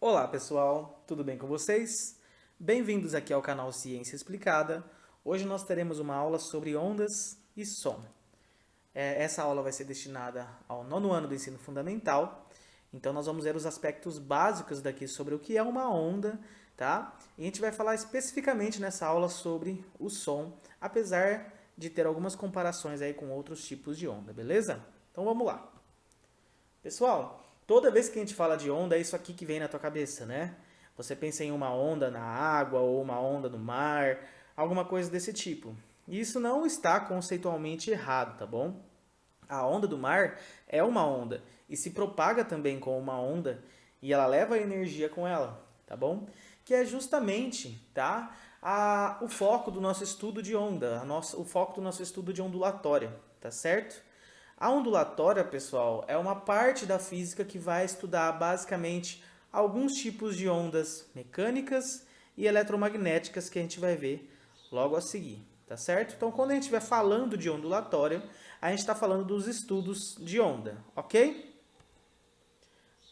Olá pessoal, tudo bem com vocês? Bem-vindos aqui ao canal Ciência Explicada. Hoje nós teremos uma aula sobre ondas e som. Essa aula vai ser destinada ao 9º ano do ensino fundamental. Então nós vamos ver os aspectos básicos daqui sobre o que é uma onda, tá? E a gente vai falar especificamente nessa aula sobre o som, apesar de ter algumas comparações aí com outros tipos de onda, beleza? Então vamos lá. Pessoal, toda vez que a gente fala de onda, é isso aqui que vem na tua cabeça, né? Você pensa em uma onda na água ou uma onda no mar, alguma coisa desse tipo. E isso não está conceitualmente errado, tá bom? A onda do mar é uma onda e se propaga também como uma onda e ela leva a energia com ela, tá bom? Que é justamente, tá? O foco do nosso estudo de onda, o foco do nosso estudo de ondulatória, tá certo? A ondulatória, pessoal, é uma parte da física que vai estudar basicamente alguns tipos de ondas mecânicas e eletromagnéticas que a gente vai ver logo a seguir, tá certo? Então, quando a gente estiver falando de ondulatória, a gente está falando dos estudos de onda, ok?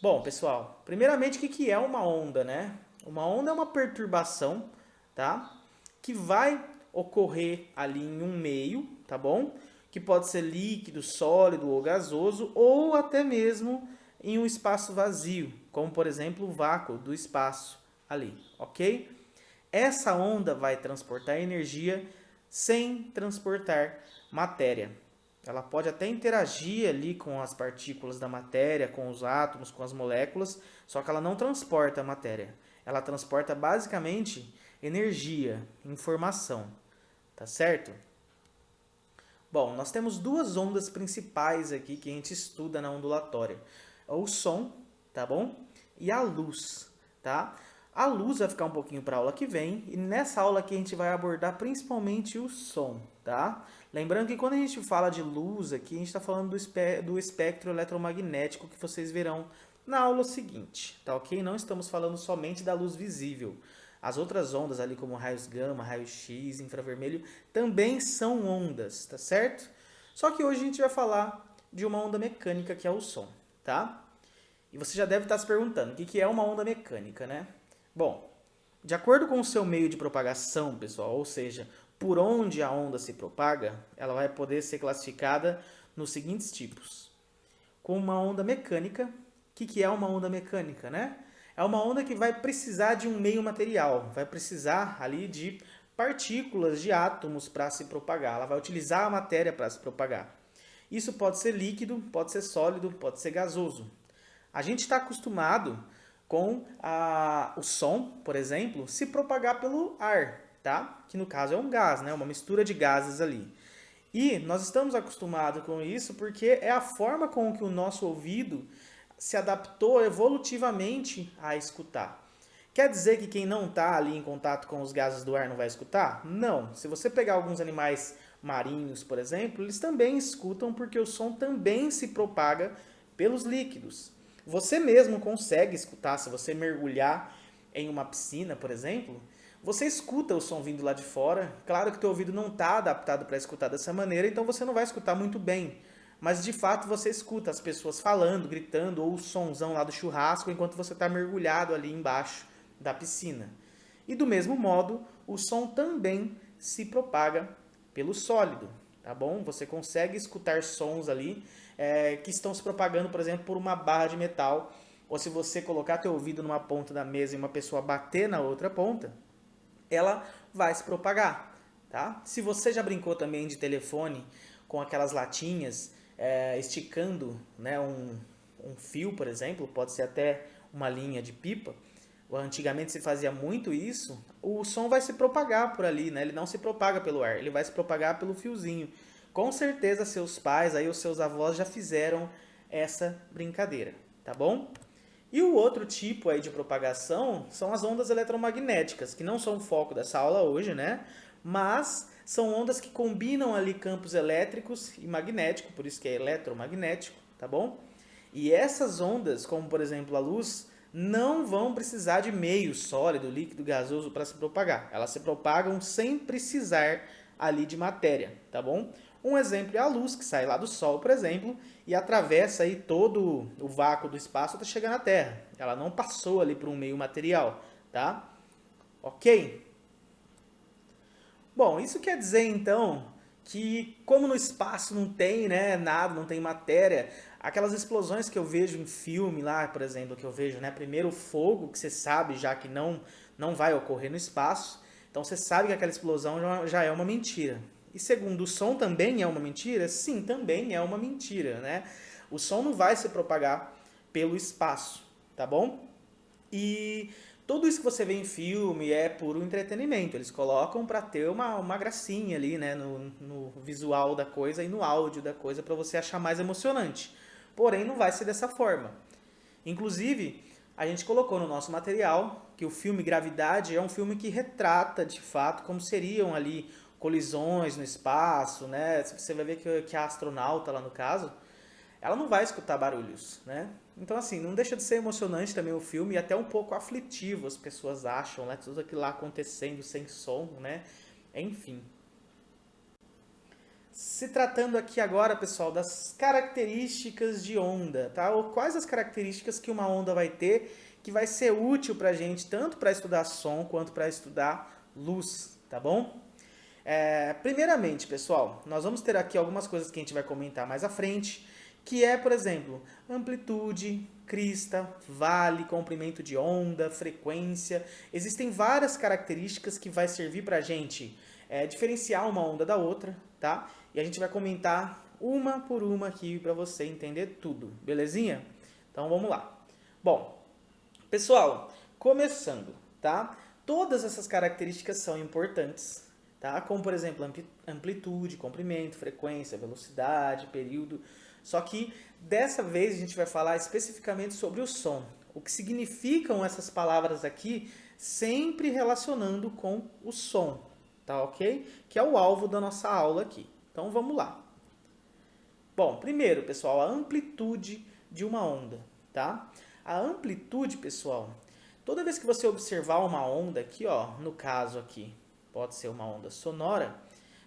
Bom, pessoal, primeiramente, o que é uma onda, né? Uma onda é uma perturbação, tá? Que vai ocorrer ali em um meio, tá bom? Que pode ser líquido, sólido ou gasoso, ou até mesmo em um espaço vazio, como por exemplo o vácuo do espaço ali, ok? Essa onda vai transportar energia sem transportar matéria. Ela pode até interagir ali com as partículas da matéria, com os átomos, com as moléculas, só que ela não transporta a matéria. Ela transporta basicamente energia, informação, tá certo? Bom, nós temos duas ondas principais aqui que a gente estuda na ondulatória. O som, tá bom? E a luz, tá? A luz vai ficar um pouquinho para a aula que vem, e nessa aula aqui a gente vai abordar principalmente o som, tá? Lembrando que quando a gente fala de luz aqui, a gente está falando do espectro eletromagnético que vocês verão na aula seguinte, tá ok? Não estamos falando somente da luz visível. As outras ondas ali, como raios gama, raio X, infravermelho, também são ondas, tá certo? Só que hoje a gente vai falar de uma onda mecânica, que é o som, tá? E você já deve estar se perguntando, o que é uma onda mecânica, né? Bom, de acordo com o seu meio de propagação, pessoal, ou seja, por onde a onda se propaga, ela vai poder ser classificada nos seguintes tipos. Com uma onda mecânica, o que é uma onda mecânica, né? É uma onda que vai precisar de um meio material, vai precisar ali de partículas, de átomos para se propagar. Ela vai utilizar a matéria para se propagar. Isso pode ser líquido, pode ser sólido, pode ser gasoso. A gente está acostumado com o som, por exemplo, se propagar pelo ar, tá? Que no caso é um gás, né? Uma mistura de gases ali. E nós estamos acostumados com isso porque é a forma com que o nosso ouvido se adaptou evolutivamente a escutar. Quer dizer que quem não está ali em contato com os gases do ar não vai escutar? Não. Se você pegar alguns animais marinhos, por exemplo, eles também escutam porque o som também se propaga pelos líquidos. Você mesmo consegue escutar, se você mergulhar em uma piscina, por exemplo, você escuta o som vindo lá de fora. Claro que o teu ouvido não está adaptado para escutar dessa maneira, então você não vai escutar muito bem. Mas de fato você escuta as pessoas falando, gritando, ou o sonzão lá do churrasco enquanto você está mergulhado ali embaixo da piscina. E do mesmo modo, o som também se propaga pelo sólido, tá bom? Você consegue escutar sons ali que estão se propagando, por exemplo, por uma barra de metal, ou se você colocar teu ouvido numa ponta da mesa e uma pessoa bater na outra ponta, ela vai se propagar, tá? Se você já brincou também de telefone com aquelas latinhas, esticando, né, um fio, por exemplo, pode ser até uma linha de pipa. Antigamente se fazia muito isso. O som vai se propagar por ali, né? Ele não se propaga pelo ar, ele vai se propagar pelo fiozinho. Com certeza seus pais, aí os seus avós já fizeram essa brincadeira, tá bom? E o outro tipo aí de propagação são as ondas eletromagnéticas, que não são o foco dessa aula hoje, né? Mas são ondas que combinam ali campos elétricos e magnéticos, por isso que é eletromagnético, tá bom? E essas ondas, como por exemplo a luz, não vão precisar de meio sólido, líquido, gasoso para se propagar. Elas se propagam sem precisar ali de matéria, tá bom? Um exemplo é a luz que sai lá do Sol, por exemplo, e atravessa aí todo o vácuo do espaço até chegar na Terra. Ela não passou ali por um meio material, tá? Ok? Bom, isso quer dizer então que como no espaço não tem, né, nada, não tem matéria, aquelas explosões que eu vejo em filme lá, por exemplo, que eu vejo, né, primeiro o fogo, que você sabe já que não vai ocorrer no espaço, então você sabe que aquela explosão já é uma mentira. E segundo, o som também é uma mentira? Sim, também é uma mentira, né? O som não vai se propagar pelo espaço, tá bom? E tudo isso que você vê em filme é puro entretenimento. Eles colocam para ter uma gracinha ali, né, no visual da coisa e no áudio da coisa para você achar mais emocionante. Porém, não vai ser dessa forma. Inclusive, a gente colocou no nosso material que o filme Gravidade é um filme que retrata, de fato, como seriam ali colisões no espaço, né? Você vai ver que a astronauta lá no caso, ela não vai escutar barulhos, né? Então, assim, não deixa de ser emocionante também o filme e até um pouco aflitivo, as pessoas acham, né? Tudo aquilo lá acontecendo sem som, né? Enfim. Se tratando aqui agora, pessoal, das características de onda, tá? Ou quais as características que uma onda vai ter que vai ser útil pra gente, tanto para estudar som quanto para estudar luz, tá bom? Primeiramente, pessoal, nós vamos ter aqui algumas coisas que a gente vai comentar mais à frente, que é, por exemplo, amplitude, crista, vale, comprimento de onda, frequência. Existem várias características que vai servir para a gente diferenciar uma onda da outra, tá? E a gente vai comentar uma por uma aqui para você entender tudo, belezinha? Então vamos lá. Bom, pessoal, começando, tá? Todas essas características são importantes, tá? Como, por exemplo, amplitude, comprimento, frequência, velocidade, período. Só que dessa vez a gente vai falar especificamente sobre o som. O que significam essas palavras aqui, sempre relacionando com o som, tá ok? Que é o alvo da nossa aula aqui. Então vamos lá. Bom, primeiro, pessoal, a amplitude de uma onda, tá? A amplitude, pessoal, toda vez que você observar uma onda aqui, ó, no caso aqui, pode ser uma onda sonora,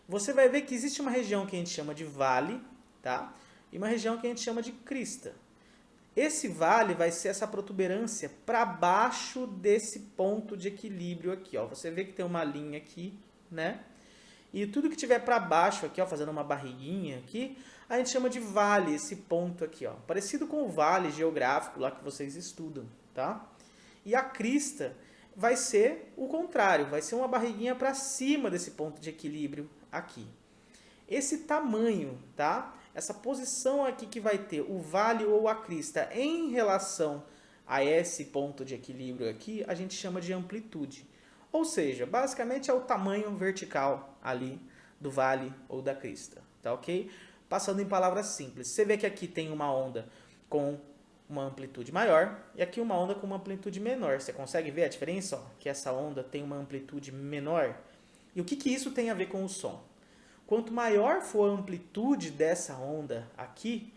você vai ver que existe uma região que a gente chama de vale, tá? E uma região que a gente chama de crista. Esse vale vai ser essa protuberância para baixo desse ponto de equilíbrio aqui, ó. Você vê que tem uma linha aqui, né? E tudo que tiver para baixo aqui, ó, fazendo uma barriguinha aqui, a gente chama de vale, esse ponto aqui, ó. Parecido com o vale geográfico lá que vocês estudam, tá? E a crista vai ser o contrário, vai ser uma barriguinha para cima desse ponto de equilíbrio aqui. Esse tamanho, tá? Essa posição aqui que vai ter o vale ou a crista em relação a esse ponto de equilíbrio aqui, a gente chama de amplitude. Ou seja, basicamente é o tamanho vertical ali do vale ou da crista, tá ok? Passando em palavras simples, você vê que aqui tem uma onda com uma amplitude maior e aqui uma onda com uma amplitude menor. Você consegue ver a diferença? Ó? Que essa onda tem uma amplitude menor. E o que isso tem a ver com o som? Quanto maior for a amplitude dessa onda aqui,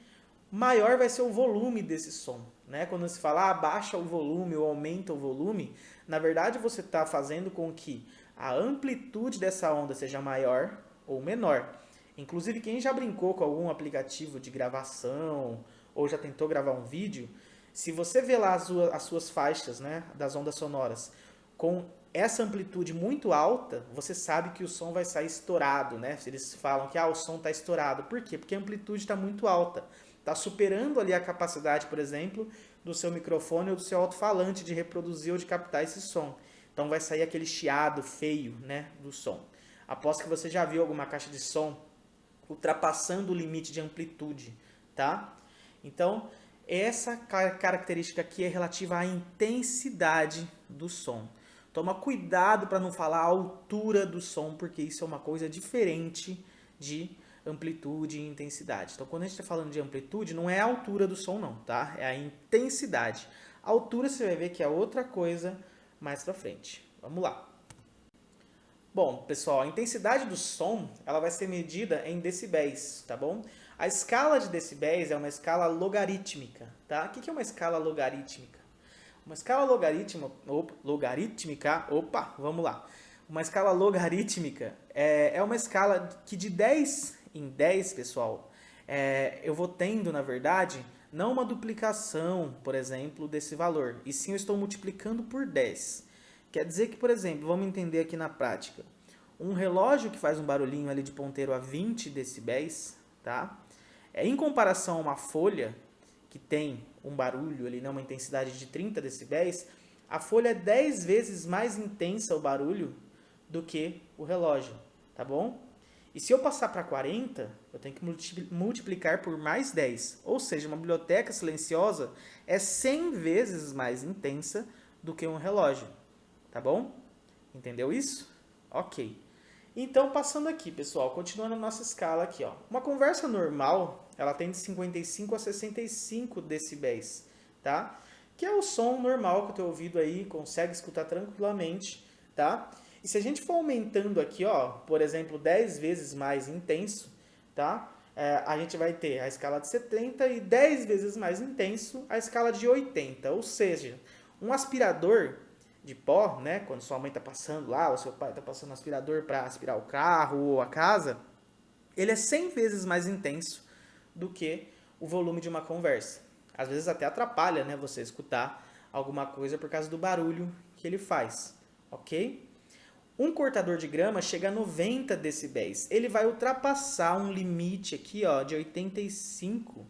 maior vai ser o volume desse som, né? Quando se fala abaixa o volume ou aumenta o volume, na verdade você está fazendo com que a amplitude dessa onda seja maior ou menor. Inclusive, quem já brincou com algum aplicativo de gravação ou já tentou gravar um vídeo, se você vê lá as suas faixas, né, das ondas sonoras com essa amplitude muito alta, você sabe que o som vai sair estourado, né? Eles falam que o som está estourado. Por quê? Porque a amplitude está muito alta. Está superando ali a capacidade, por exemplo, do seu microfone ou do seu alto-falante de reproduzir ou de captar esse som. Então vai sair aquele chiado feio, né, do som. Aposto que você já viu alguma caixa de som ultrapassando o limite de amplitude, tá? Então, essa característica aqui é relativa à intensidade do som. Toma cuidado para não falar a altura do som, porque isso é uma coisa diferente de amplitude e intensidade. Então, quando a gente está falando de amplitude, não é a altura do som não, tá? É a intensidade. A altura você vai ver que é outra coisa mais para frente. Vamos lá. Bom, pessoal, a intensidade do som, ela vai ser medida em decibéis, tá bom? A escala de decibéis é uma escala logarítmica, tá? O que é uma escala logarítmica? Uma escala logarítmica, vamos lá. Uma escala logarítmica é uma escala que de 10 em 10, pessoal, eu vou tendo, na verdade, não uma duplicação, por exemplo, desse valor, e sim eu estou multiplicando por 10. Quer dizer que, por exemplo, vamos entender aqui na prática, um relógio que faz um barulhinho ali de ponteiro a 20 decibéis, tá? Em comparação a uma folha que tem um barulho ali, né, uma intensidade de 30 decibéis, a folha é 10 vezes mais intensa o barulho do que o relógio, tá bom? E se eu passar para 40, eu tenho que multiplicar por mais 10. Ou seja, uma biblioteca silenciosa é 100 vezes mais intensa do que um relógio, tá bom? Entendeu isso? Ok. Então, passando aqui, pessoal, continuando a nossa escala aqui, ó. Uma conversa normal, ela tem de 55 a 65 decibéis, tá? Que é o som normal que o teu ouvido aí consegue escutar tranquilamente, tá? E se a gente for aumentando aqui, ó, por exemplo, 10 vezes mais intenso, tá? A gente vai ter a escala de 70 e 10 vezes mais intenso a escala de 80. Ou seja, um aspirador de pó, né? Quando sua mãe está passando lá, ou seu pai está passando aspirador para aspirar o carro ou a casa, ele é 100 vezes mais intenso do que o volume de uma conversa. Às vezes até atrapalha, né, você escutar alguma coisa por causa do barulho que ele faz, ok? Um cortador de grama chega a 90 decibéis. Ele vai ultrapassar um limite aqui, ó, de 85,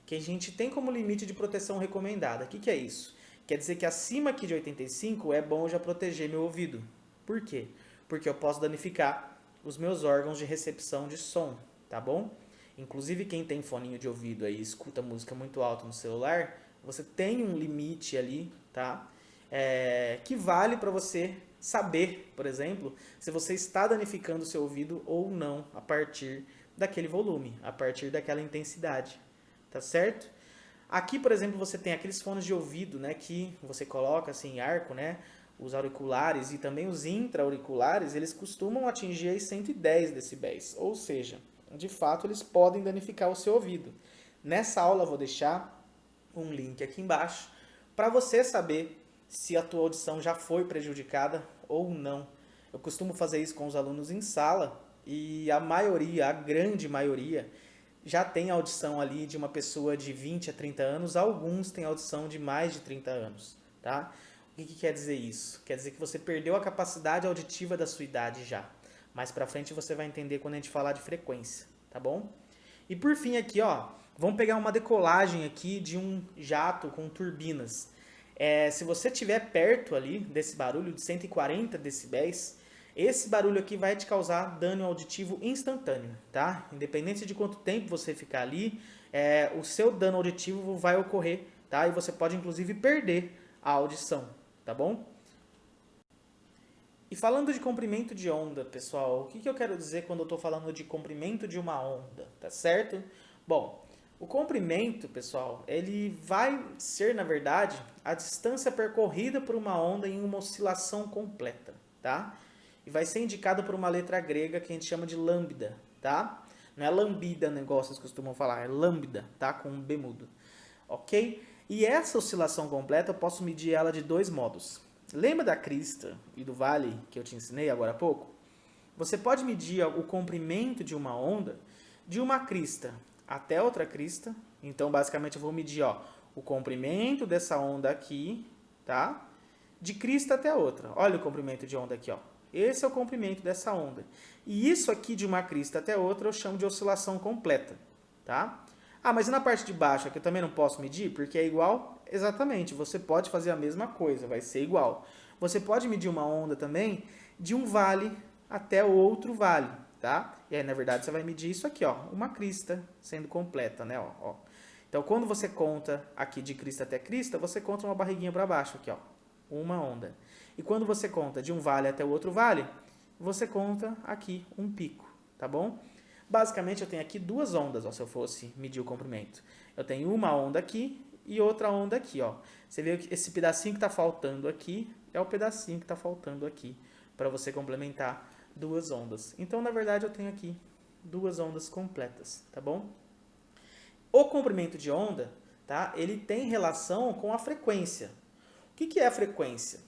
que a gente tem como limite de proteção recomendada. O que é isso? Quer dizer que acima aqui de 85 é bom já proteger meu ouvido. Por quê? Porque eu posso danificar os meus órgãos de recepção de som, tá bom? Inclusive quem tem foninho de ouvido aí, escuta música muito alta no celular, você tem um limite ali, tá? Que vale para você saber, por exemplo, se você está danificando o seu ouvido ou não a partir daquele volume, a partir daquela intensidade, tá certo? Aqui, por exemplo, você tem aqueles fones de ouvido, né, que você coloca assim em arco, né, os auriculares e também os intra-auriculares, eles costumam atingir aí 110 decibéis, ou seja, de fato eles podem danificar o seu ouvido. Nessa aula eu vou deixar um link aqui embaixo para você saber se a tua audição já foi prejudicada ou não. Eu costumo fazer isso com os alunos em sala e a maioria, a grande maioria, já tem audição ali de uma pessoa de 20 a 30 anos, alguns têm audição de mais de 30 anos, tá? O que quer dizer isso? Quer dizer que você perdeu a capacidade auditiva da sua idade já. Mais pra frente você vai entender quando a gente falar de frequência, tá bom? E por fim aqui, ó, vamos pegar uma decolagem aqui de um jato com turbinas. Se você estiver perto ali desse barulho de 140 decibéis, esse barulho aqui vai te causar dano auditivo instantâneo, tá? Independente de quanto tempo você ficar ali, o seu dano auditivo vai ocorrer, tá? E você pode inclusive perder a audição, tá bom? E falando de comprimento de onda, pessoal, o que eu quero dizer quando eu estou falando de comprimento de uma onda, tá certo? Bom, o comprimento, pessoal, ele vai ser, na verdade, a distância percorrida por uma onda em uma oscilação completa, tá? E vai ser indicado por uma letra grega que a gente chama de lambda, tá? Não é lambida, negócio que vocês costumam falar, é lambda, tá? Com um B mudo, ok? E essa oscilação completa eu posso medir ela de dois modos. Lembra da crista e do vale que eu te ensinei agora há pouco? Você pode medir o comprimento de uma onda de uma crista até outra crista. Então, basicamente, eu vou medir o comprimento dessa onda aqui, tá? De crista até outra. Olha o comprimento de onda aqui, ó. Esse é o comprimento dessa onda. E isso aqui de uma crista até outra eu chamo de oscilação completa, tá? Ah, mas e na parte de baixo aqui eu também não posso medir? Porque é igual? Exatamente, você pode fazer a mesma coisa, vai ser igual. Você pode medir uma onda também de um vale até o outro vale, tá? E aí, na verdade, você vai medir isso aqui, ó, uma crista sendo completa, né? Ó. Então, quando você conta aqui de crista até crista, você conta uma barriguinha para baixo aqui, ó, uma onda. E quando você conta de um vale até o outro vale, você conta aqui um pico, tá bom? Basicamente, eu tenho aqui duas ondas, ó, se eu fosse medir o comprimento. Eu tenho uma onda aqui e outra onda aqui, ó. Você vê que esse pedacinho que está faltando aqui é o pedacinho que está faltando aqui, para você complementar duas ondas. Então, na verdade, eu tenho aqui duas ondas completas, tá bom? O comprimento de onda, tá? Ele tem relação com a frequência. O que é a frequência?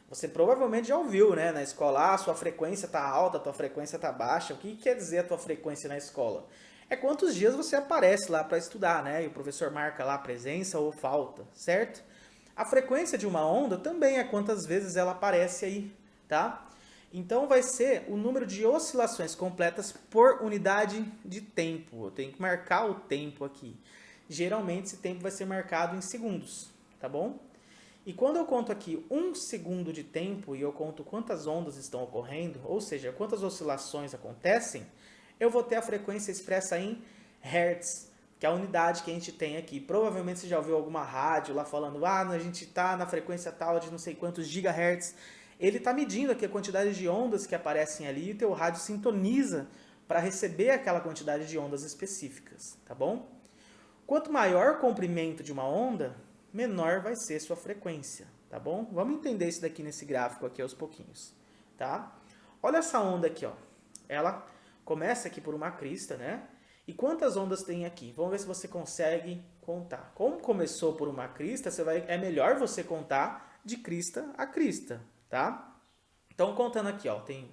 Você provavelmente já ouviu, né, na escola, a sua frequência está alta, a tua frequência está baixa. O que quer dizer a tua frequência na escola? É quantos dias você aparece lá para estudar, né? E o professor marca lá presença ou falta, certo? A frequência de uma onda também é quantas vezes ela aparece aí, tá? Então vai ser o número de oscilações completas por unidade de tempo. Eu tenho que marcar o tempo aqui. Geralmente esse tempo vai ser marcado em segundos, tá bom? E quando eu conto aqui 1 segundo de tempo e eu conto quantas ondas estão ocorrendo, ou seja, quantas oscilações acontecem, eu vou ter a frequência expressa em Hertz, que é a unidade que a gente tem aqui. Provavelmente você já ouviu alguma rádio lá falando, a gente está na frequência tal de não sei quantos gigahertz. Ele está medindo aqui a quantidade de ondas que aparecem ali e o teu rádio sintoniza para receber aquela quantidade de ondas específicas, tá bom? Quanto maior o comprimento de uma onda, menor vai ser sua frequência, tá bom? Vamos entender isso daqui nesse gráfico aqui aos pouquinhos, tá? Olha essa onda aqui, ó. Ela começa aqui por uma crista, né? E quantas ondas tem aqui? Vamos ver se você consegue contar. Como começou por uma crista, é melhor você contar de crista a crista, tá? Então, contando aqui, ó, tem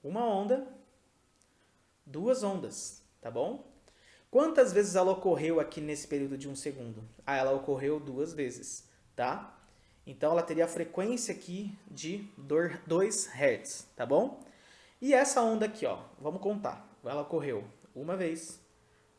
uma onda, 2 ondas, tá bom? Quantas vezes ela ocorreu aqui nesse período de 1 segundo? Ela ocorreu 2 vezes, tá? Então, ela teria a frequência aqui de 2 Hz, tá bom? E essa onda aqui, ó, vamos contar. Ela ocorreu 1 vez,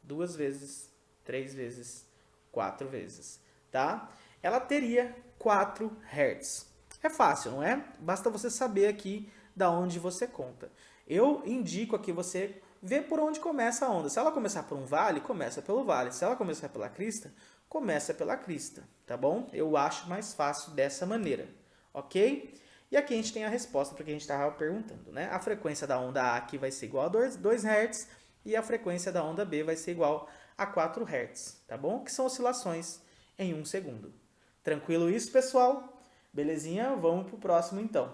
2 vezes, 3 vezes, 4 vezes, tá? Ela teria 4 Hz. É fácil, não é? Basta você saber aqui da onde você conta. Eu indico aqui você ver por onde começa a onda. Se ela começar por um vale, começa pelo vale. Se ela começar pela crista, começa pela crista, tá bom? Eu acho mais fácil dessa maneira, ok? E aqui a gente tem a resposta para o que a gente estava perguntando, né? A frequência da onda A aqui vai ser igual a 2 Hz e a frequência da onda B vai ser igual a 4 Hz, tá bom? Que são oscilações em 1 segundo. Tranquilo isso, pessoal? Belezinha? Vamos para o próximo, então.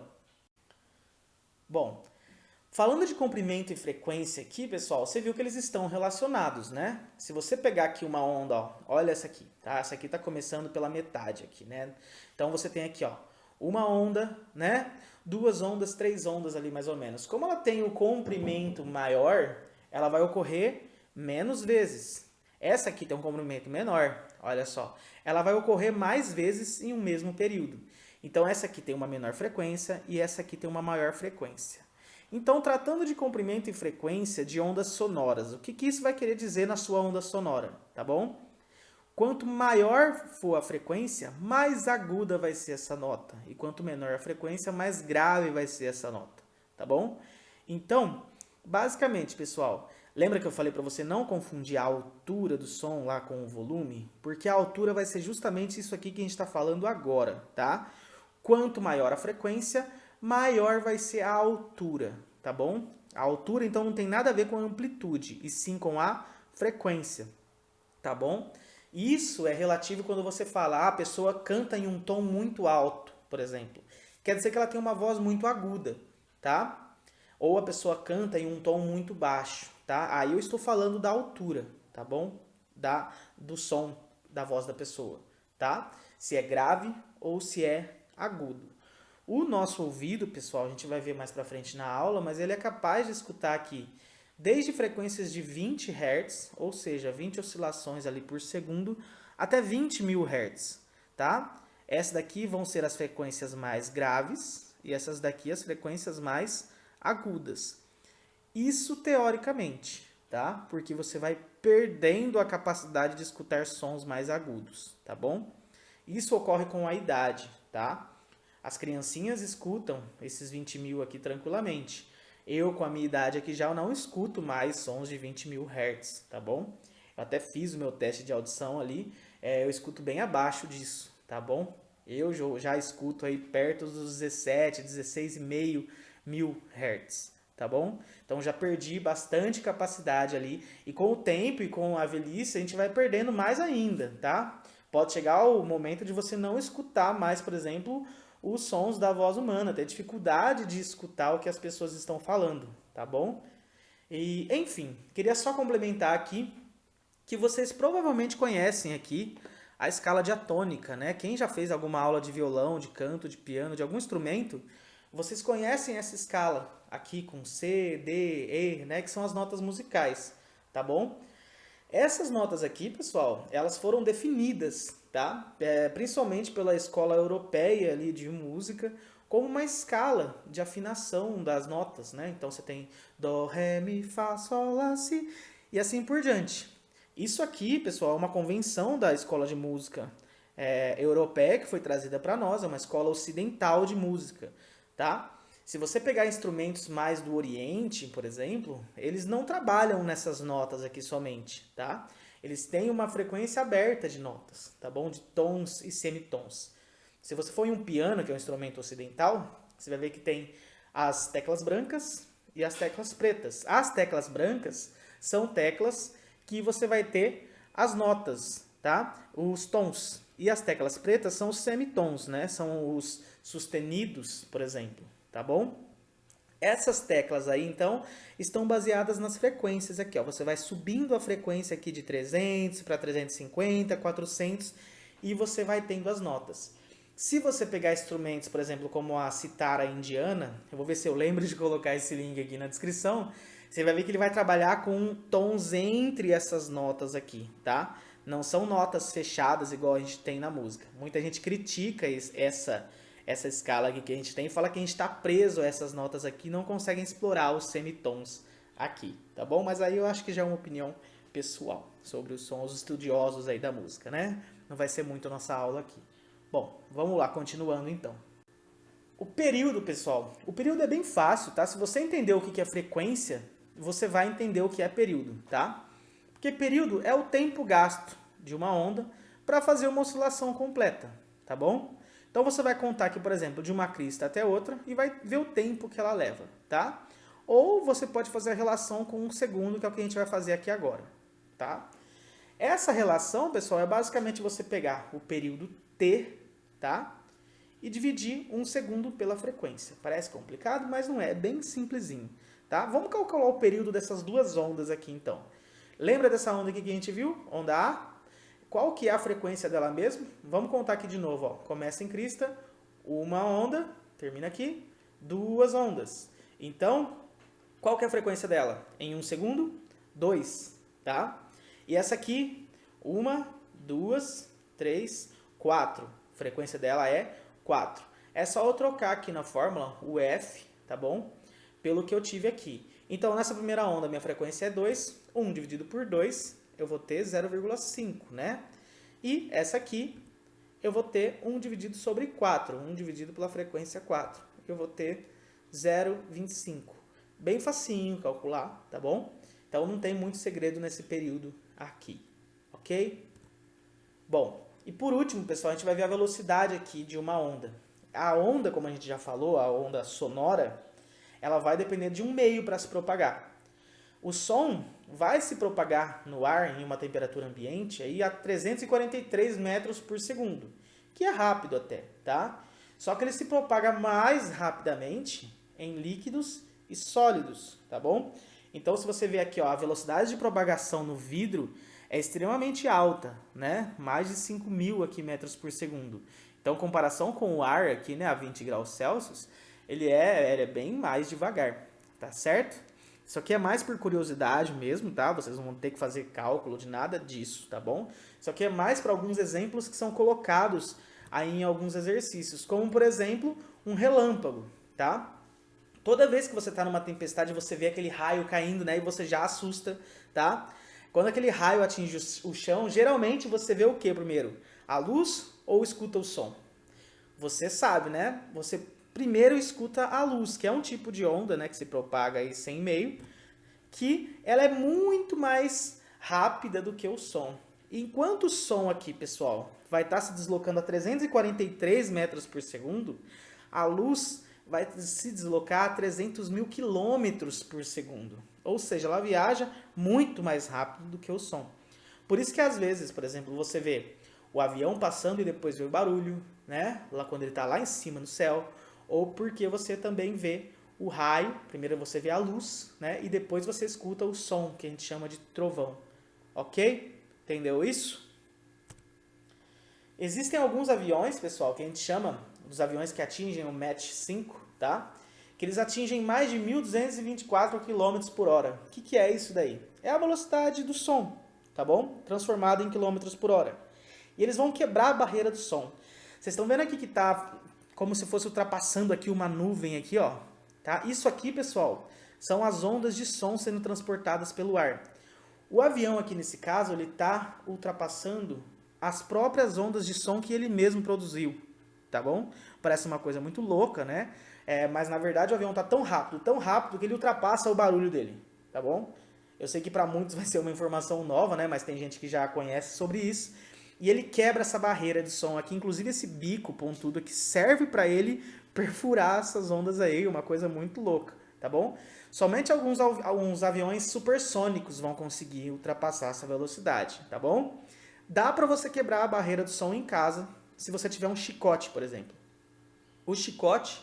Bom, falando de comprimento e frequência aqui, pessoal, você viu que eles estão relacionados, né? Se você pegar aqui uma onda, ó, olha essa aqui, tá? Essa aqui está começando pela metade aqui, né? Então, você tem aqui, ó, uma onda, né? 2 ondas, 3 ondas ali mais ou menos. Como ela tem o comprimento maior, ela vai ocorrer menos vezes. Essa aqui tem um comprimento menor, olha só. Ela vai ocorrer mais vezes em um mesmo período. Então, essa aqui tem uma menor frequência e essa aqui tem uma maior frequência. Então, tratando de comprimento e frequência de ondas sonoras, o que isso vai querer dizer na sua onda sonora, tá bom? Quanto maior for a frequência, mais aguda vai ser essa nota. E quanto menor a frequência, mais grave vai ser essa nota, tá bom? Então, basicamente, pessoal, lembra que eu falei para você não confundir a altura do som lá com o volume? Porque a altura vai ser justamente isso aqui que a gente está falando agora, tá? Quanto maior a frequência, maior vai ser a altura, tá bom? A altura, então, não tem nada a ver com a amplitude, e sim com a frequência, tá bom? Isso é relativo quando você fala, a pessoa canta em um tom muito alto, por exemplo. Quer dizer que ela tem uma voz muito aguda, tá? Ou a pessoa canta em um tom muito baixo, tá? Aí eu estou falando da altura, tá bom? Do som da voz da pessoa, tá? Se é grave ou se é agudo. O nosso ouvido, pessoal, a gente vai ver mais pra frente na aula, mas ele é capaz de escutar aqui desde frequências de 20 Hz, ou seja, 20 oscilações ali por segundo, até 20.000 Hz, tá? Essas daqui vão ser as frequências mais graves e essas daqui as frequências mais agudas. Isso teoricamente, tá? Porque você vai perdendo a capacidade de escutar sons mais agudos, tá bom? Isso ocorre com a idade, tá? As criancinhas escutam esses 20.000 aqui tranquilamente. Eu, com a minha idade aqui, já não escuto mais sons de 20.000 Hz, tá bom? Eu até fiz o meu teste de audição ali, eu escuto bem abaixo disso, tá bom? Eu já escuto aí perto dos 17, 16,5 mil Hz, tá bom? Então já perdi bastante capacidade ali, e com o tempo e com a velhice a gente vai perdendo mais ainda, tá? Pode chegar o momento de você não escutar mais, por exemplo, os sons da voz humana, ter dificuldade de escutar o que as pessoas estão falando, tá bom? E, enfim, queria só complementar aqui que vocês provavelmente conhecem aqui a escala diatônica, né? Quem já fez alguma aula de violão, de canto, de piano, de algum instrumento, vocês conhecem essa escala aqui com C, D, E, né? Que são as notas musicais, tá bom? Essas notas aqui, pessoal, elas foram definidas, tá? Principalmente pela escola europeia ali de música, como uma escala de afinação das notas, né? Então você tem Dó, Ré, Mi, Fá, Sol, Lá, Si e assim por diante. Isso aqui, pessoal, é uma convenção da escola de música europeia que foi trazida para nós, é uma escola ocidental de música, tá? Se você pegar instrumentos mais do Oriente, por exemplo, eles não trabalham nessas notas aqui somente, tá? Eles têm uma frequência aberta de notas, tá bom? De tons e semitons. Se você for em um piano, que é um instrumento ocidental, você vai ver que tem as teclas brancas e as teclas pretas. As teclas brancas são teclas que você vai ter as notas, tá? Os tons. E as teclas pretas são os semitons, né? São os sustenidos, por exemplo, tá bom? Essas teclas aí, então, estão baseadas nas frequências aqui, ó. Você vai subindo a frequência aqui de 300 para 350, 400 e você vai tendo as notas. Se você pegar instrumentos, por exemplo, como a citara indiana, eu vou ver se eu lembro de colocar esse link aqui na descrição, você vai ver que ele vai trabalhar com tons entre essas notas aqui, tá? Não são notas fechadas igual a gente tem na música. Muita gente critica essa escala aqui que a gente tem e fala que a gente está preso a essas notas aqui e não conseguem explorar os semitons aqui, tá bom? Mas aí eu acho que já é uma opinião pessoal sobre os sons estudiosos aí da música, né? Não vai ser muito a nossa aula aqui. Bom, vamos lá, continuando então. O período, pessoal. O período é bem fácil, tá? Se você entender o que é frequência, você vai entender o que é período, tá? Porque período é o tempo gasto de uma onda para fazer uma oscilação completa, tá bom? Então você vai contar aqui, por exemplo, de uma crista até outra e vai ver o tempo que ela leva, tá? Ou você pode fazer a relação com um segundo, que é o que a gente vai fazer aqui agora, tá? Essa relação, pessoal, é basicamente você pegar o período T, tá? E dividir um segundo pela frequência. Parece complicado, mas não é. É bem simplesinho, tá? Vamos calcular o período dessas duas ondas aqui, então. Lembra dessa onda aqui que a gente viu? Onda A. Qual que é a frequência dela mesmo? Vamos contar aqui de novo, ó. Começa em crista, uma onda, termina aqui, duas ondas. Então, qual que é a frequência dela? Em um segundo, 2, tá? E essa aqui, 1, 2, 3, 4. A frequência dela é 4. É só eu trocar aqui na fórmula o F, tá bom? Pelo que eu tive aqui. Então, nessa primeira onda, minha frequência é 2. 1 dividido por 2, eu vou ter 0,5, né? E essa aqui, eu vou ter 1 dividido sobre 4. 1 dividido pela frequência 4. Eu vou ter 0,25. Bem facinho calcular, tá bom? Então, não tem muito segredo nesse período aqui, ok? Bom, e por último, pessoal, a gente vai ver a velocidade aqui de uma onda. A onda, como a gente já falou, a onda sonora, ela vai depender de um meio para se propagar. O som vai se propagar no ar em uma temperatura ambiente aí a 343 metros por segundo, que é rápido até, tá? Só que ele se propaga mais rapidamente em líquidos e sólidos, tá bom? Então, se você ver aqui, ó, a velocidade de propagação no vidro é extremamente alta, né? Mais de 5.000 aqui metros por segundo. Então, em comparação com o ar aqui, né, a 20 graus Celsius, ele é bem mais devagar, tá certo? Isso aqui é mais por curiosidade mesmo, tá? Vocês não vão ter que fazer cálculo de nada disso, tá bom? Isso aqui é mais para alguns exemplos que são colocados aí em alguns exercícios, como, por exemplo, um relâmpago, tá? Toda vez que você está numa tempestade, você vê aquele raio caindo, né? E você já assusta, tá? Quando aquele raio atinge o chão, geralmente você vê o que primeiro? A luz ou escuta o som? Você sabe, né? Você primeiro escuta a luz, que é um tipo de onda, né? Que se propaga aí sem meio, que ela é muito mais rápida do que o som. Enquanto o som aqui, pessoal, vai estar se deslocando a 343 metros por segundo, a luz vai se deslocar a 300.000 quilômetros por segundo. Ou seja, ela viaja muito mais rápido do que o som. Por isso que às vezes, por exemplo, você vê o avião passando e depois vê o barulho, né? Lá quando ele está lá em cima no céu. Ou porque você também vê o raio, primeiro você vê a luz, né? E depois você escuta o som, que a gente chama de trovão. Ok? Entendeu isso? Existem alguns aviões, pessoal, que a gente chama dos aviões que atingem o Mach 5, tá? Que eles atingem mais de 1.224 km por hora. O que é isso daí? É a velocidade do som, tá bom? Transformada em quilômetros por hora. E eles vão quebrar a barreira do som. Vocês estão vendo aqui que tá como se fosse ultrapassando aqui uma nuvem aqui, ó. Tá? Isso aqui, pessoal, são as ondas de som sendo transportadas pelo ar. O avião aqui nesse caso, ele está ultrapassando as próprias ondas de som que ele mesmo produziu, tá bom? Parece uma coisa muito louca, né? Mas na verdade o avião está tão rápido que ele ultrapassa o barulho dele, tá bom? Eu sei que para muitos vai ser uma informação nova, né? Mas tem gente que já conhece sobre isso. E ele quebra essa barreira de som aqui, inclusive esse bico pontudo aqui serve para ele perfurar essas ondas aí, uma coisa muito louca, tá bom? Somente alguns aviões supersônicos vão conseguir ultrapassar essa velocidade, tá bom? Dá para você quebrar a barreira do som em casa, se você tiver um chicote, por exemplo. O chicote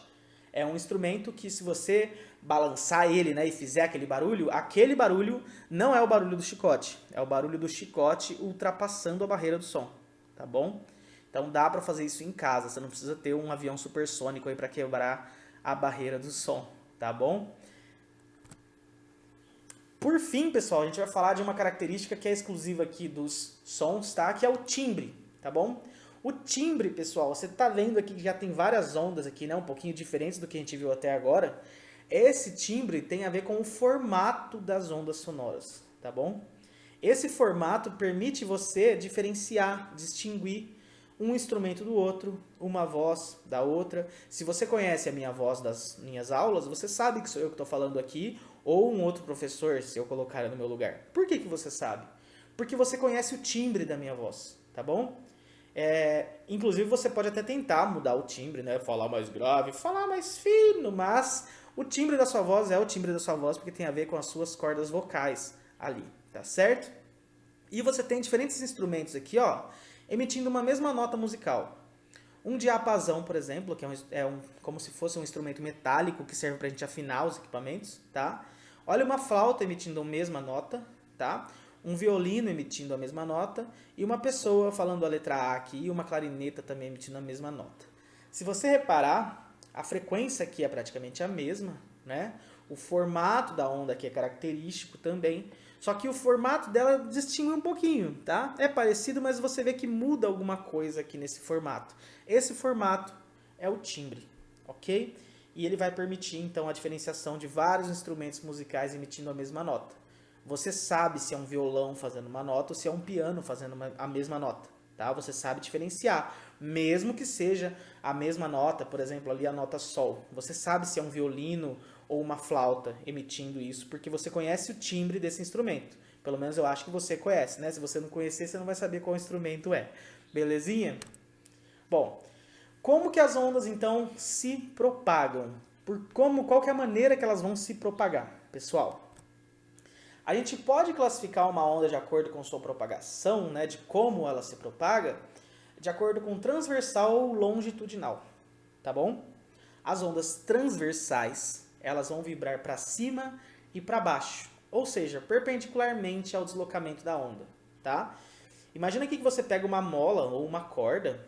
é um instrumento que, se você balançar ele, né, e fizer aquele barulho não é o barulho do chicote, é o barulho do chicote ultrapassando a barreira do som, tá bom? Então dá para fazer isso em casa, você não precisa ter um avião supersônico aí para quebrar a barreira do som, tá bom? Por fim, pessoal, a gente vai falar de uma característica que é exclusiva aqui dos sons, tá? Que é o timbre, tá bom? O timbre, pessoal, você tá vendo aqui que já tem várias ondas aqui, né? Um pouquinho diferentes do que a gente viu até agora. Esse timbre tem a ver com o formato das ondas sonoras, tá bom? Esse formato permite você diferenciar, distinguir um instrumento do outro, uma voz da outra. Se você conhece a minha voz das minhas aulas, você sabe que sou eu que estou falando aqui, ou um outro professor, se eu colocar no meu lugar. Por que você sabe? Porque você conhece o timbre da minha voz, tá bom? Inclusive você pode até tentar mudar o timbre, né? Falar mais grave, falar mais fino, mas o timbre da sua voz é o timbre da sua voz porque tem a ver com as suas cordas vocais ali, tá certo? E você tem diferentes instrumentos aqui, ó, emitindo uma mesma nota musical. Um diapasão, por exemplo, que como se fosse um instrumento metálico que serve para a gente afinar os equipamentos, tá? Olha uma flauta emitindo a mesma nota, tá? Um violino emitindo a mesma nota e uma pessoa falando a letra A aqui e uma clarineta também emitindo a mesma nota. Se você reparar, a frequência aqui é praticamente a mesma, né? O formato da onda aqui é característico também, só que o formato dela distingue um pouquinho, tá? É parecido, mas você vê que muda alguma coisa aqui nesse formato. Esse formato é o timbre, ok? E ele vai permitir, então, a diferenciação de vários instrumentos musicais emitindo a mesma nota. Você sabe se é um violão fazendo uma nota ou se é um piano fazendo a mesma nota, tá? Você sabe diferenciar, mesmo que seja a mesma nota, por exemplo, ali a nota sol. Você sabe se é um violino ou uma flauta emitindo isso, porque você conhece o timbre desse instrumento. Pelo menos eu acho que você conhece, né? Se você não conhecer, você não vai saber qual instrumento é. Belezinha? Bom, como que as ondas, então, se propagam? Qual que é a maneira que elas vão se propagar, pessoal? A gente pode classificar uma onda de acordo com sua propagação, né, de como ela se propaga, de acordo com transversal ou longitudinal, tá bom? As ondas transversais, elas vão vibrar para cima e para baixo, ou seja, perpendicularmente ao deslocamento da onda, tá? Imagina aqui que você pega uma mola ou uma corda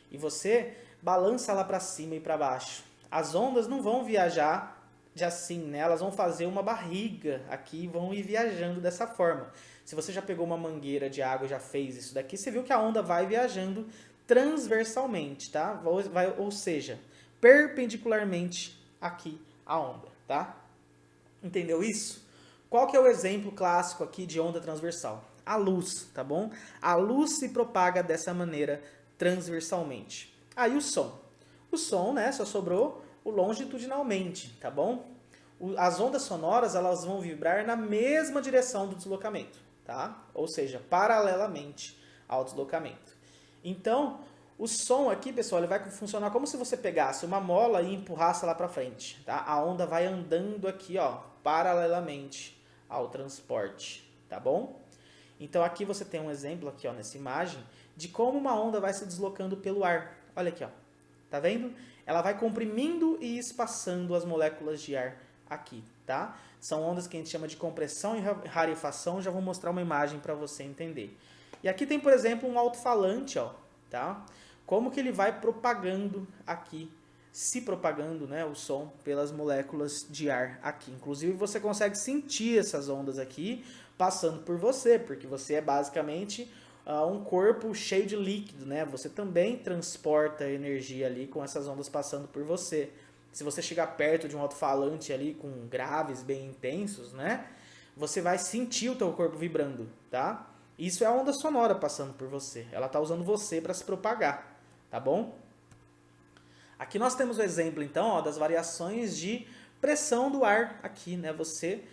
e você balança ela para cima e para baixo. As ondas não vão viajar de assim, né? Elas vão fazer uma barriga aqui e vão ir viajando dessa forma. Se você já pegou uma mangueira de água e já fez isso daqui, você viu que a onda vai viajando transversalmente, tá? Ou seja, perpendicularmente aqui a onda, tá? Entendeu isso? Qual que é o exemplo clássico aqui de onda transversal? A luz, tá bom? A luz se propaga dessa maneira transversalmente. Aí o som. O som, né, só sobrou o longitudinalmente, tá bom? As ondas sonoras, elas vão vibrar na mesma direção do deslocamento, tá? Ou seja, paralelamente ao deslocamento. Então, o som aqui, pessoal, ele vai funcionar como se você pegasse uma mola e empurrasse lá para frente, tá? A onda vai andando aqui, ó, paralelamente ao transporte, tá bom? Então, aqui você tem um exemplo aqui, ó, nessa imagem, de como uma onda vai se deslocando pelo ar. Olha aqui, ó. Tá vendo? Ela vai comprimindo e espaçando as moléculas de ar aqui, tá? São ondas que a gente chama de compressão e rarefação. Já vou mostrar uma imagem para você entender. E aqui tem, por exemplo, um alto-falante, ó, tá? Como que ele vai propagando aqui, se propagando, né, o som pelas moléculas de ar aqui. Inclusive você consegue sentir essas ondas aqui passando por você, porque você é basicamente um corpo cheio de líquido, né? Você também transporta energia ali com essas ondas passando por você. Se você chegar perto de um alto-falante ali com graves bem intensos, né, você vai sentir o teu corpo vibrando, tá? Isso é a onda sonora passando por você. Ela está usando você para se propagar, tá bom? Aqui nós temos o exemplo, então, ó, das variações de pressão do ar aqui, né? Você,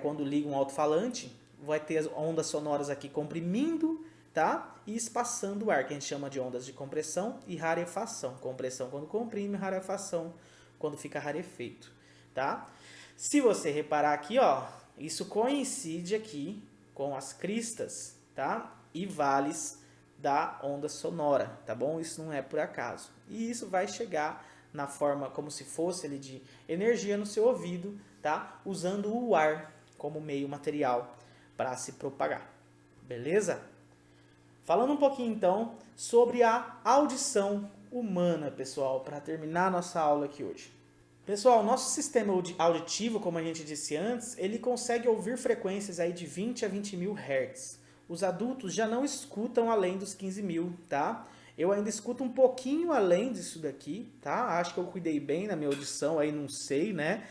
quando liga um alto-falante, vai ter as ondas sonoras aqui comprimindo, tá? E espaçando o ar, que a gente chama de ondas de compressão e rarefação. Compressão quando comprime, rarefação quando fica rarefeito, tá? Se você reparar aqui, ó, isso coincide aqui com as cristas, tá? E vales da onda sonora, tá bom? Isso não é por acaso. E isso vai chegar na forma como se fosse ali de energia no seu ouvido, tá? Usando o ar como meio material para se propagar. Beleza? Falando um pouquinho então sobre a audição humana, pessoal, para terminar nossa aula aqui hoje. Pessoal, nosso sistema auditivo, como a gente disse antes, ele consegue ouvir frequências aí de 20 a 20 mil Hz. Os adultos já não escutam além dos 15 mil, tá? Eu ainda escuto um pouquinho além disso daqui, tá? Acho que eu cuidei bem na minha audição, aí não sei, né?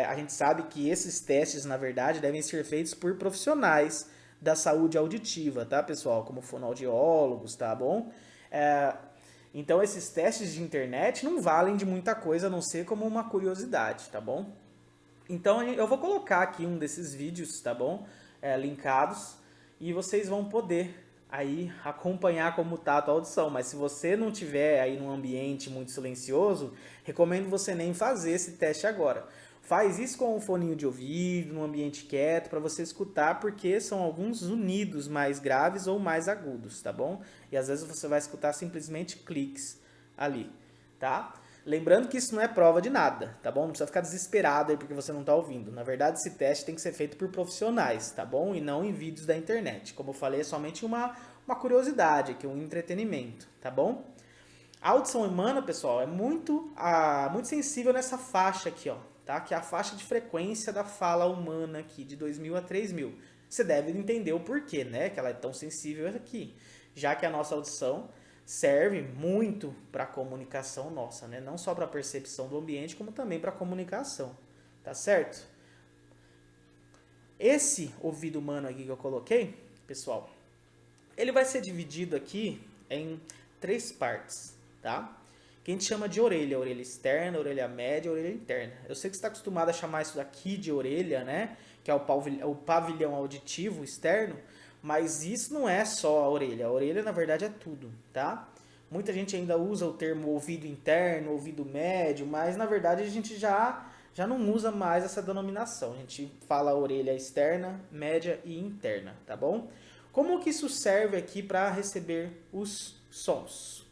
A gente sabe que esses testes, na verdade, devem ser feitos por profissionais da saúde auditiva, tá, pessoal? Como fonoaudiólogos, tá bom? Então, esses testes de internet não valem de muita coisa, a não ser como uma curiosidade, tá bom? Então, eu vou colocar aqui um desses vídeos, tá bom? Linkados, e vocês vão poder aí acompanhar como tá a tua audição. Mas se você não tiver aí num ambiente muito silencioso, recomendo você nem fazer esse teste agora. Faz isso com um foninho de ouvido, num ambiente quieto, para você escutar, porque são alguns unidos mais graves ou mais agudos, tá bom? E às vezes você vai escutar simplesmente cliques ali, tá? Lembrando que isso não é prova de nada, tá bom? Não precisa ficar desesperado aí porque você não tá ouvindo. Na verdade, esse teste tem que ser feito por profissionais, tá bom? E não em vídeos da internet. Como eu falei, é somente uma curiosidade aqui, um entretenimento, tá bom? A audição humana, pessoal, é muito sensível nessa faixa aqui, ó, tá? Que é a faixa de frequência da fala humana aqui, de 2000 a 3000. Você deve entender o porquê, né? Que ela é tão sensível aqui. Já que a nossa audição serve muito para a comunicação nossa, né? Não só para a percepção do ambiente, como também para a comunicação, tá certo? Esse ouvido humano aqui que eu coloquei, pessoal, ele vai ser dividido aqui em 3 partes, tá? Que a gente chama de orelha, orelha externa, orelha média, orelha interna. Eu sei que você está acostumado a chamar isso daqui de orelha, né? Que é o pavilhão auditivo externo, mas isso não é só a orelha. A orelha, na verdade, é tudo, tá? Muita gente ainda usa o termo ouvido interno, ouvido médio, mas na verdade a gente já não usa mais essa denominação. A gente fala orelha externa, média e interna, tá bom? Como que isso serve aqui para receber os sons?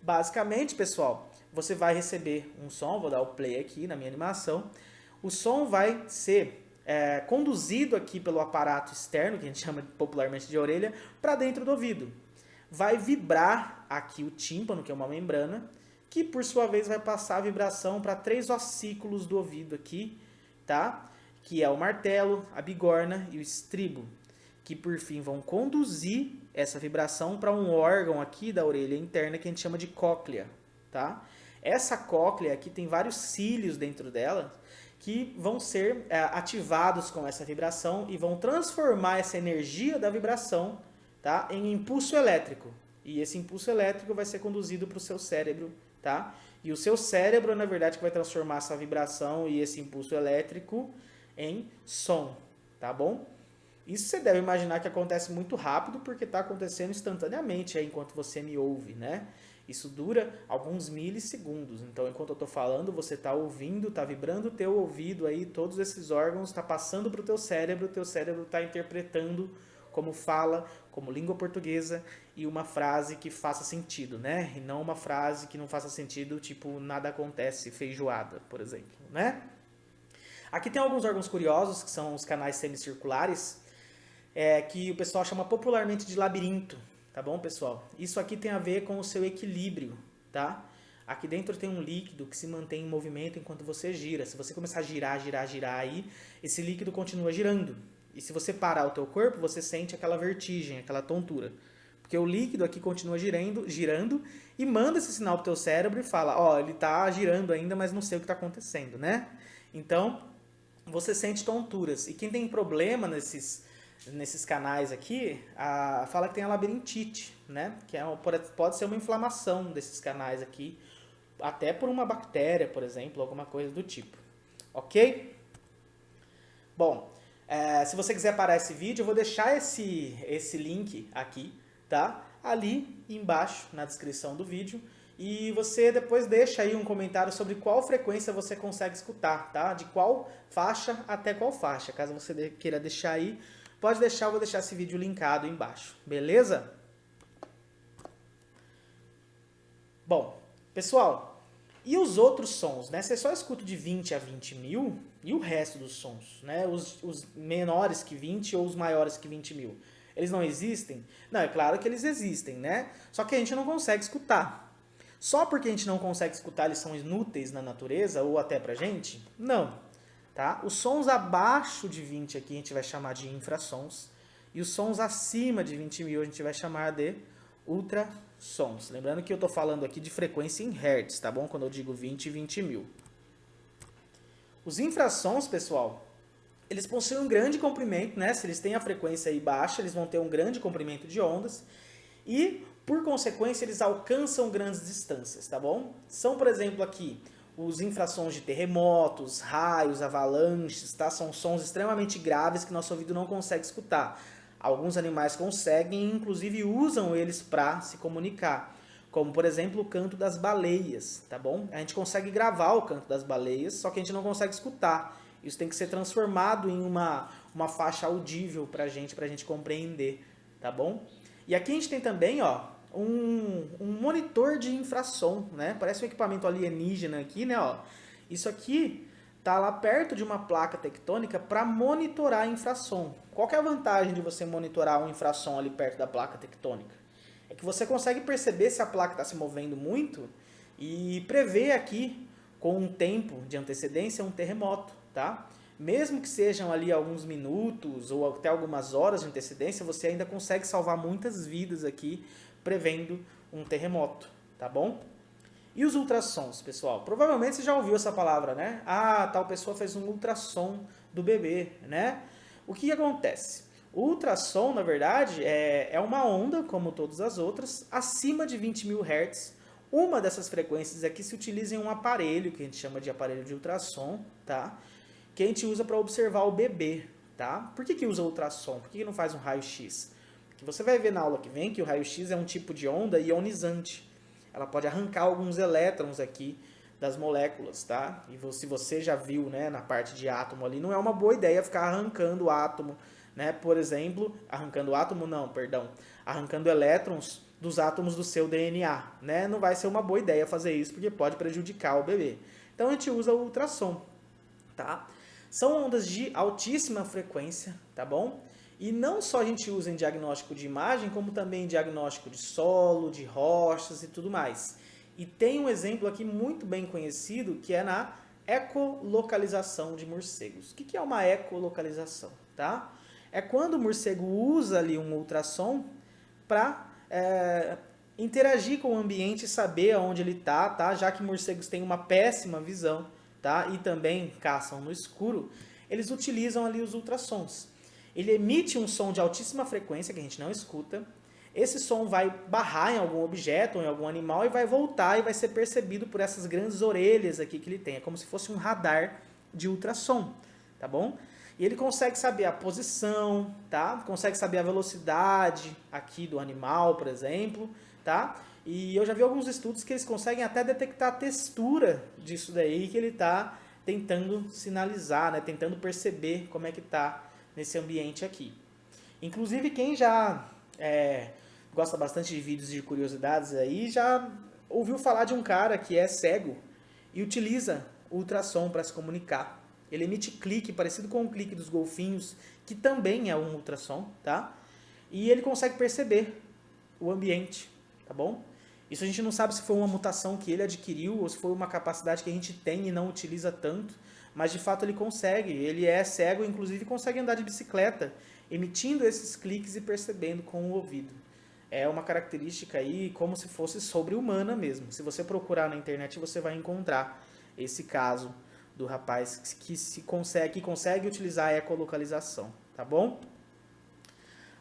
Basicamente, pessoal, você vai receber um som, vou dar o play aqui na minha animação. O som vai ser conduzido aqui pelo aparato externo, que a gente chama popularmente de orelha, para dentro do ouvido. Vai vibrar aqui o tímpano, que é uma membrana, que por sua vez vai passar a vibração para 3 ossículos do ouvido aqui, tá? Que é o martelo, a bigorna e o estribo, que por fim vão conduzir essa vibração para um órgão aqui da orelha interna que a gente chama de cóclea, tá? Essa cóclea aqui tem vários cílios dentro dela que vão ser ativados com essa vibração e vão transformar essa energia da vibração, tá, em impulso elétrico. E esse impulso elétrico vai ser conduzido para o seu cérebro, tá? E o seu cérebro, na verdade, que vai transformar essa vibração e esse impulso elétrico em som, tá bom? Isso você deve imaginar que acontece muito rápido, porque está acontecendo instantaneamente aí, enquanto você me ouve, né? Isso dura alguns milissegundos. Então, enquanto eu estou falando, você está ouvindo, está vibrando o teu ouvido aí, todos esses órgãos, está passando para o teu cérebro está interpretando como fala, como língua portuguesa e uma frase que faça sentido, né? E não uma frase que não faça sentido, tipo, nada acontece, feijoada, por exemplo, né? Aqui tem alguns órgãos curiosos, que são os canais semicirculares, que o pessoal chama popularmente de labirinto, tá bom, pessoal? Isso aqui tem a ver com o seu equilíbrio, tá? Aqui dentro tem um líquido que se mantém em movimento enquanto você gira. Se você começar a girar, girar, girar aí, esse líquido continua girando. E se você parar o teu corpo, você sente aquela vertigem, aquela tontura. Porque o líquido aqui continua girando e manda esse sinal pro teu cérebro e fala, ó, ele tá girando ainda, mas não sei o que tá acontecendo, né? Então, você sente tonturas. E quem tem problema nesses canais aqui, fala que tem a labirintite, né? Que pode ser uma inflamação desses canais aqui, até por uma bactéria, por exemplo, alguma coisa do tipo. Ok? Bom, se você quiser parar esse vídeo, eu vou deixar esse link aqui, tá? Ali embaixo, na descrição do vídeo. E você depois deixa aí um comentário sobre qual frequência você consegue escutar, tá? De qual faixa até qual faixa. Caso você queira deixar aí, pode deixar, eu vou deixar esse vídeo linkado embaixo, beleza? Bom, pessoal, e os outros sons, né? Você só escuta de 20 a 20 mil e o resto dos sons, né? Os menores que 20 ou os maiores que 20 mil. Eles não existem? Não, é claro que eles existem, né? Só que a gente não consegue escutar. Só porque a gente não consegue escutar, eles são inúteis na natureza ou até pra gente? Não. Tá? Os sons abaixo de 20 aqui a gente vai chamar de infrassons. E os sons acima de 20 mil a gente vai chamar de ultrassons. Lembrando que eu estou falando aqui de frequência em hertz, tá bom? Quando eu digo 20 e 20 mil. Os infrassons, pessoal, eles possuem um grande comprimento, né? Se eles têm a frequência aí baixa, eles vão ter um grande comprimento de ondas. E, por consequência, eles alcançam grandes distâncias, tá bom? São, por exemplo, aqui os infrassons de terremotos, raios, avalanches, tá? São sons extremamente graves que nosso ouvido não consegue escutar. Alguns animais conseguem e, inclusive, usam eles para se comunicar. Como, por exemplo, o canto das baleias, tá bom? A gente consegue gravar o canto das baleias, só que a gente não consegue escutar. Isso tem que ser transformado em uma faixa audível pra gente compreender, tá bom? E aqui a gente tem também, ó, um monitor de infrassom, né? Parece um equipamento alienígena aqui, né? Ó. Isso aqui tá lá perto de uma placa tectônica para monitorar infrassom. Qual que é a vantagem de você monitorar um infrassom ali perto da placa tectônica? É que você consegue perceber se a placa está se movendo muito e prever aqui, com um tempo de antecedência, um terremoto, tá? Mesmo que sejam ali alguns minutos ou até algumas horas de antecedência, você ainda consegue salvar muitas vidas aqui, prevendo um terremoto, tá bom? E os ultrassons, pessoal? Provavelmente você já ouviu essa palavra, né? Ah, tal pessoa fez um ultrassom do bebê, né? O que acontece? O ultrassom, na verdade, é uma onda, como todas as outras, acima de 20 mil Hz. Uma dessas frequências aqui se utiliza em um aparelho, que a gente chama de aparelho de ultrassom, tá? Que a gente usa para observar o bebê, tá? Por que usa ultrassom? Por que não faz um raio-x? Porque você vai ver na aula que vem que o raio-x é um tipo de onda ionizante. Ela pode arrancar alguns elétrons aqui das moléculas, tá? E se você já viu, né, na parte de átomo ali, não é uma boa ideia ficar arrancando o átomo, né? Por exemplo, arrancando elétrons dos átomos do seu DNA, né? Não vai ser uma boa ideia fazer isso porque pode prejudicar o bebê. Então a gente usa o ultrassom, tá? São ondas de altíssima frequência, tá bom? E não só a gente usa em diagnóstico de imagem, como também em diagnóstico de solo, de rochas e tudo mais. E tem um exemplo aqui muito bem conhecido, que é na ecolocalização de morcegos. O que é uma ecolocalização? Tá? É quando o morcego usa ali um ultrassom para interagir com o ambiente e saber aonde ele está, tá? Já que morcegos têm uma péssima visão, tá? E também caçam no escuro, eles utilizam ali os ultrassons. Ele emite um som de altíssima frequência, que a gente não escuta. Esse som vai barrar em algum objeto ou em algum animal e vai voltar e vai ser percebido por essas grandes orelhas aqui que ele tem. É como se fosse um radar de ultrassom, tá bom? E ele consegue saber a posição, tá? Consegue saber a velocidade aqui do animal, por exemplo, tá? E eu já vi alguns estudos que eles conseguem até detectar a textura disso daí que ele está tentando sinalizar, né? Tentando perceber como é que está nesse ambiente aqui. Inclusive, quem já gosta bastante de vídeos de curiosidades aí, já ouviu falar de um cara que é cego e utiliza ultrassom para se comunicar. Ele emite clique, parecido com o clique dos golfinhos, que também é um ultrassom, tá? E ele consegue perceber o ambiente, tá bom? Isso a gente não sabe se foi uma mutação que ele adquiriu ou se foi uma capacidade que a gente tem e não utiliza tanto, mas de fato ele consegue. Ele é cego, inclusive consegue andar de bicicleta, emitindo esses cliques e percebendo com o ouvido. É uma característica aí como se fosse sobre-humana mesmo. Se você procurar na internet, você vai encontrar esse caso do rapaz que consegue utilizar a ecolocalização, tá bom?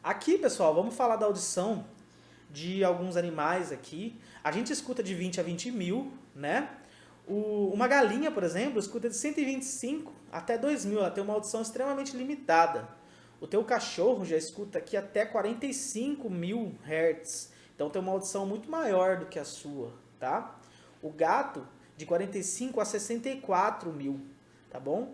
Aqui, pessoal, vamos falar da audição de alguns animais aqui. A gente escuta de 20 a 20 mil, né? Uma galinha, por exemplo, escuta de 125 até 2.000. Ela tem uma audição extremamente limitada. O teu cachorro já escuta aqui até 45.000 Hz. Então tem uma audição muito maior do que a sua, tá? O gato, de 45 a 64.000, tá bom?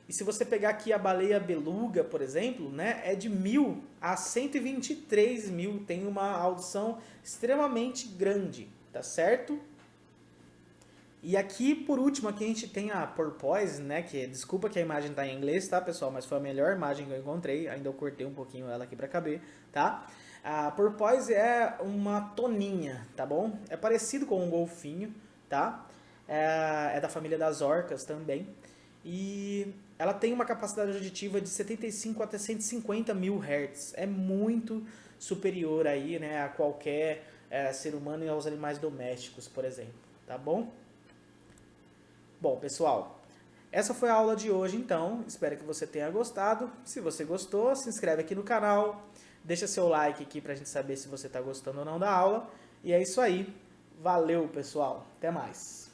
E se você pegar aqui a baleia beluga, por exemplo, né, é de 1.000 a 123.000. Tem uma audição extremamente grande, tá certo? E aqui, por último, aqui a gente tem a porpoise, né, desculpa que a imagem tá em inglês, tá, pessoal, mas foi a melhor imagem que eu encontrei, ainda eu cortei um pouquinho ela aqui pra caber, tá? A porpoise é uma toninha, tá bom? É parecido com um golfinho, tá? É da família das orcas também. E ela tem uma capacidade auditiva de 75 até 150.000 Hz. É muito superior aí, né, a qualquer ser humano e aos animais domésticos, por exemplo, tá bom? Bom, pessoal, essa foi a aula de hoje, então. Espero que você tenha gostado. Se você gostou, se inscreve aqui no canal. Deixa seu like aqui pra gente saber se você está gostando ou não da aula. E é isso aí. Valeu, pessoal. Até mais.